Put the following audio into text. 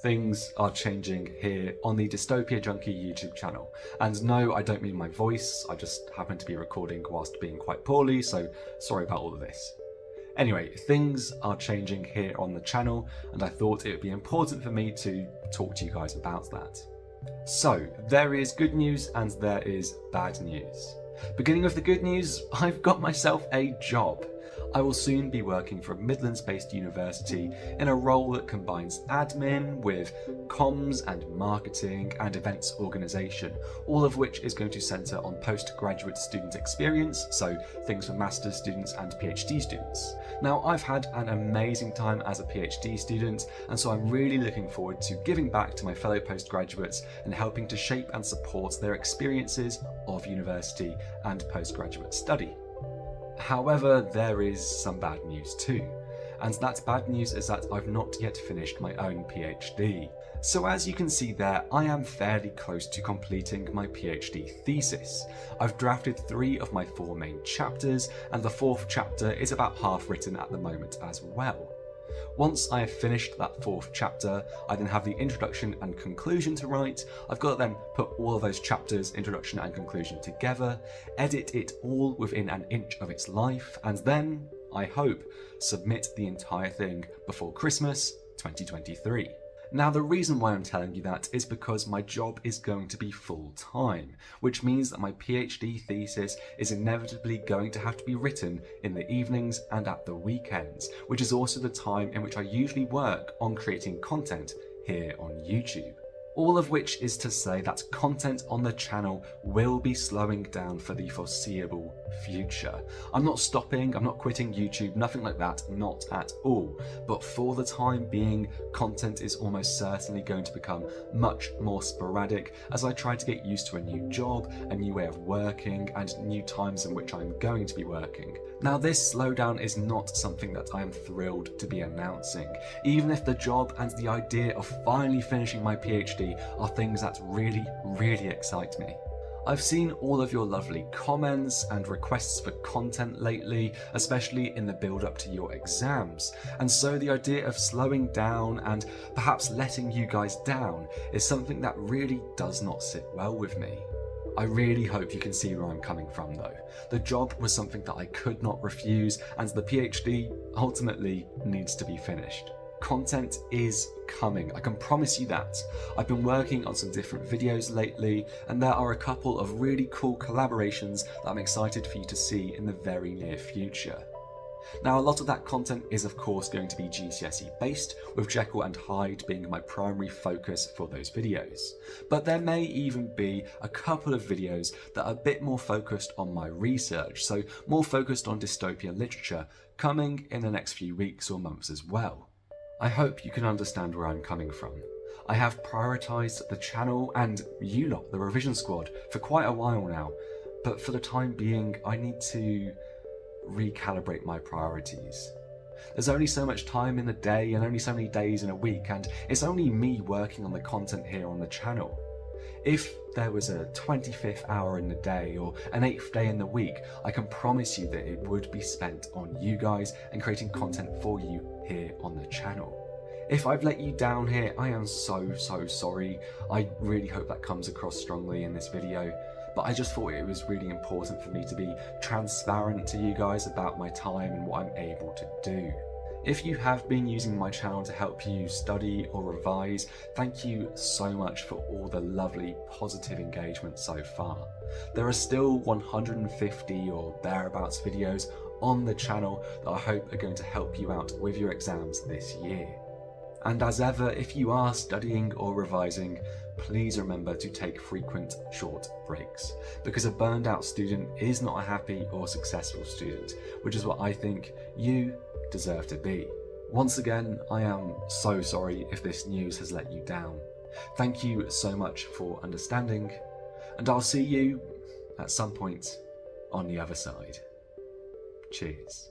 Things are changing here on the DystopiaJunkie YouTube channel. And no, I don't mean my voice, I just happen to be recording whilst being quite poorly, so sorry about all of this. Anyway, things are changing here on the channel, and I thought it would be important for me to talk to you guys about that. So, there is good news and there is bad news. Beginning with the good news, I've got myself a job. I will soon be working for a Midlands-based university in a role that combines admin with comms and marketing and events organisation, all of which is going to centre on postgraduate student experience, so things for master's students and PhD students. Now, I've had an amazing time as a PhD student, and so I'm really looking forward to giving back to my fellow postgraduates and helping to shape and support their experiences of university and postgraduate study. However, there is some bad news too, and that bad news is that I've not yet finished my own PhD. So as you can see there, I am fairly close to completing my PhD thesis. I've drafted 3 of my 4 main chapters, and the 4th chapter is about half written at the moment as well. Once I have finished that 4th chapter, I then have the introduction and conclusion to write. I've got to then put all of those chapters, introduction and conclusion together, edit it all within an inch of its life, and then, I hope, submit the entire thing before Christmas 2023. Now, the reason why I'm telling you that is because my job is going to be full-time, which means that my PhD thesis is inevitably going to have to be written in the evenings and at the weekends, which is also the time in which I usually work on creating content here on YouTube. All of which is to say that content on the channel will be slowing down for the foreseeable future. I'm not stopping, I'm not quitting YouTube, nothing like that, not at all. But for the time being, content is almost certainly going to become much more sporadic as I try to get used to a new job, a new way of working, and new times in which I'm going to be working. Now, this slowdown is not something that I am thrilled to be announcing, even if the job and the idea of finally finishing my PhD are things that really excite me. I've seen all of your lovely comments and requests for content lately, especially in the build up to your exams, and so the idea of slowing down and perhaps letting you guys down is something that really does not sit well with me. I really hope you can see where I'm coming from though. The job was something that I could not refuse, and the PhD ultimately needs to be finished. Content is coming, I can promise you that. I've been working on some different videos lately, and there are a couple of really cool collaborations that I'm excited for you to see in the very near future. Now, a lot of that content is of course going to be GCSE based, with Jekyll and Hyde being my primary focus for those videos. But there may even be a couple of videos that are a bit more focused on my research, so more focused on dystopian literature, coming in the next few weeks or months as well. I hope you can understand where I'm coming from. I have prioritised the channel and you lot, the revision squad, for quite a while now, but for the time being I need to recalibrate my priorities. There's only so much time in the day and only so many days in a week, and it's only me working on the content here on the channel. If there was a 25th hour in the day or an 8th day in the week, I can promise you that it would be spent on you guys and creating content for you here on the channel. If I've let you down here, I am so sorry. I really hope that comes across strongly in this video, but I just thought it was really important for me to be transparent to you guys about my time and what I'm able to do. If you have been using my channel to help you study or revise, thank you so much for all the lovely positive engagement so far. There are still 150 or thereabouts videos on the channel that I hope are going to help you out with your exams this year. And as ever, if you are studying or revising, please remember to take frequent short breaks, because a burned out student is not a happy or successful student, which is what I think you deserve to be. Once again, I am so sorry if this news has let you down. Thank you so much for understanding, and I'll see you at some point on the other side. Cheers.